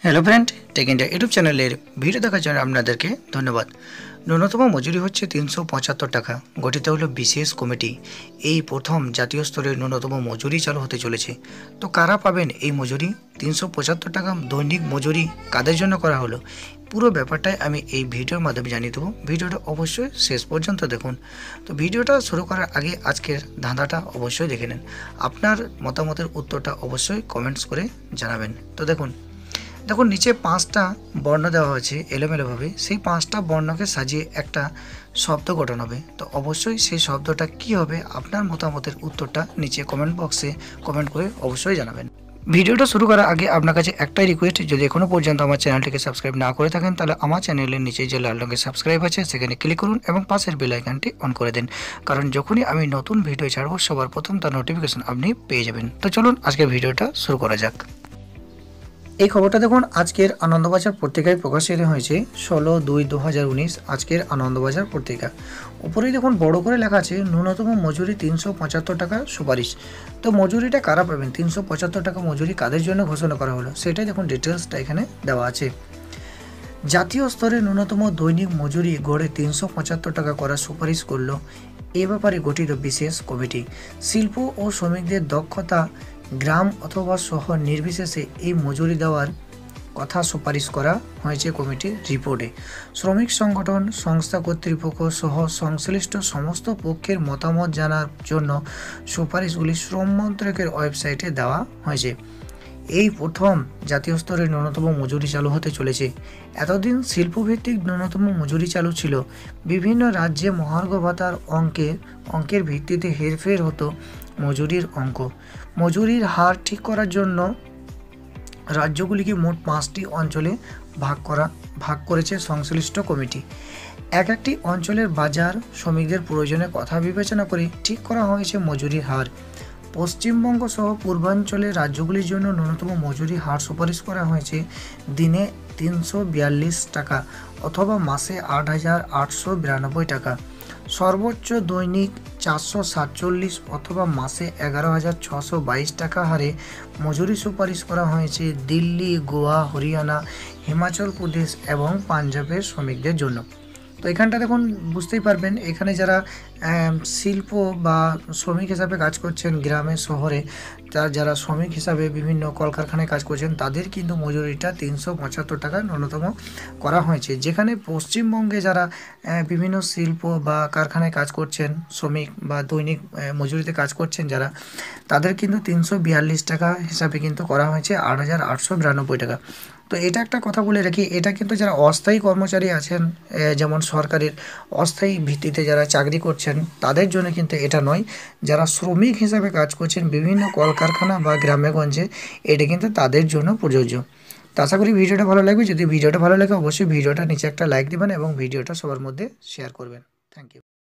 Hello friend, tech India YouTube চ্যানেলের video দেখার জন্য আপনাদেরকে ধন্যবাদ। ন্যূনতম মজুরি হচ্ছে ৩৭৫ টাকা। গঠিত হলো বিশেষ কমিটি। এই প্রথম জাতীয় স্তরের ন্যূনতম মজুরি চালু হতে চলেছে। তো কারা পাবেন এই মজুরি? ৩৭৫ টাকা দৈনিক মজুরি কাদের জন্য করা হলো? পুরো ব্যাপারটাই আমি এই ভিডিওর মাধ্যমে জানিয়ে দেবো। ভিডিওটা অবশ্যই শেষ পর্যন্ত দেখুন। তো ভিডিওটা শুরু করার আগে আজকের ধাঁধাটা অবশ্যই দেখে নিন। আপনার মতামতের উত্তরটা অবশ্যই কমেন্টস করে জানাবেন। তো দেখুন নিচে 5টা বর্ণ দেওয়া হয়েছে এলোমেলোভাবে। সেই 5টা বর্ণকে সাজিয়ে একটা শব্দ গঠন হবে। তো অবশ্যই সেই শব্দটা কি হবে, আপনার মতামতের উত্তরটা নিচে কমেন্ট বক্সে কমেন্ট করে অবশ্যই জানাবেন। ভিডিওটা শুরু করার আগে আপনার কাছে একটাই রিকোয়েস্ট, যদি এখনও পর্যন্ত আমার চ্যানেলটিকে সাবস্ক্রাইব না করে থাকেন তাহলে আমার চ্যানেলের নিচে যে লাল রঙের সাবস্ক্রাইব আছে সেখানে ক্লিক করুন এবং পাশের বেল আইকনটি অন করে দিন, কারণ যখনই আমি নতুন ভিডিও ছাড়বো সবার প্রথম তার নোটিফিকেশন আপনি পেয়ে যাবেন। তো চলুন আজকের ভিডিওটা শুরু করা যাক। এই খবরটা দেখুন আজকের আনন্দবাজার পত্রিকায় প্রকাশিত হয়েছে 16/2/2019। আজকের আনন্দবাজার পত্রিকা উপরেই দেখুন বড় করে লেখা আছে ন্যূনতম মজুরি ৩৭৫ টাকা সুপারিশ। তো মজুরিটা কারা পাবেন, ৩৭৫ টাকা মজুরি কাদের জন্য ঘোষণা করা হলো সেটাই দেখুন ডিটেলসটা এখানে দেওয়া আছে। জাতীয় স্তরে ন্যূনতম দৈনিক মজুরি গড়ে ৩৭৫ টাকা করার সুপারিশ করল এ ব্যাপারে গঠিত বিশেষ কমিটি। শিল্প ও শ্রমিকদের দক্ষতা গ্রাম অথবা শহর নির্বিশেষে এই মজুরি দেওয়ার কথা সুপারিশ করা হয়েছে কমিটির রিপোর্টে। শ্রমিক সংগঠন, সংস্থা কর্তৃপক্ষ সহ সংশ্লিষ্ট সমস্ত পক্ষের মতামত জানার জন্য সুপারিশগুলি শ্রম মন্ত্রকের ওয়েবসাইটে দেওয়া হয়েছে। এই প্রথম জাতীয় স্তরের ন্যূনতম মজুরি চালু হতে চলেছে। এতদিন শিল্পভিত্তিক ন্যূনতম মজুরি চালু ছিল। বিভিন্ন রাজ্যে মহার্ঘ ভাতার অঙ্কের ভিত্তিতে হেরফের হতো মজুরির অঙ্ক। মজুরির হার ঠিক করার জন্য রাজ্যগুলিকে মোট 5টি অঞ্চলে ভাগ করেছে সংশ্লিষ্ট কমিটি। একটি অঞ্চলের বাজার শ্রমিকদের প্রয়োজনের কথা বিবেচনা করে ঠিক করা হয়েছে মজুরির হার। পশ্চিমবঙ্গ সহ পূর্বাঞ্চলের রাজ্যগুলির জন্য ন্যূনতম মজুরি হার সুপারিশ করা হয়েছে দিনে 342 টাকা অথবা মাসে 8,892 টাকা। সর্বোচ্চ দৈনিক 447 অথবা মাসে 11,622 টাকা হারে মজুরি সুপারিশ করা হয়েছে দিল্লি, গোয়া, হরিয়ানা, হিমাচল প্রদেশ এবং পাঞ্জাবের শ্রমিকদের জন্য। তো এখানটা দেখুন বুঝতেই পারবেন, এখানে যারা শিল্প বা শ্রমিক হিসাবে কাজ করছেন গ্রামে শহরে, যারা শ্রমিক হিসাবে বিভিন্ন কলকারখানায় কাজ করছেন তাদের কিন্তু মজুরিটা ৩৭৫ টাকা ন্যূনতম করা হয়েছে। যেখানে পশ্চিমবঙ্গে যারা বিভিন্ন শিল্প বা কারখানায় কাজ করছেন শ্রমিক বা দৈনিক মজুরিতে কাজ করছেন যারা, তাদের কিন্তু 342 টাকা হিসাবে কিন্তু করা হয়েছে 8,892 টাকা। তো এটা একটা কথা বলে রাখি, এটা কিন্তু যারা অস্থায়ী কর্মচারী আছেন, যেমন সরকারের অস্থায়ী ভিত্তিতে যারা চাকরি করছেন তাদের জন্য কিন্তু এটা নয়। যারা শ্রমিক হিসাবে কাজ করছেন বিভিন্ন কলকারখানা বা গ্রামেগঞ্জে, এটা কিন্তু তাদের জন্য প্রযোজ্য। তো আশা করি ভিডিওটা ভালো লাগবে। যদি ভিডিওটা ভালো লাগে অবশ্যই ভিডিওটা নিচে একটা লাইক দেবেন এবং ভিডিওটা সবার মধ্যে শেয়ার করবেন। Thank you.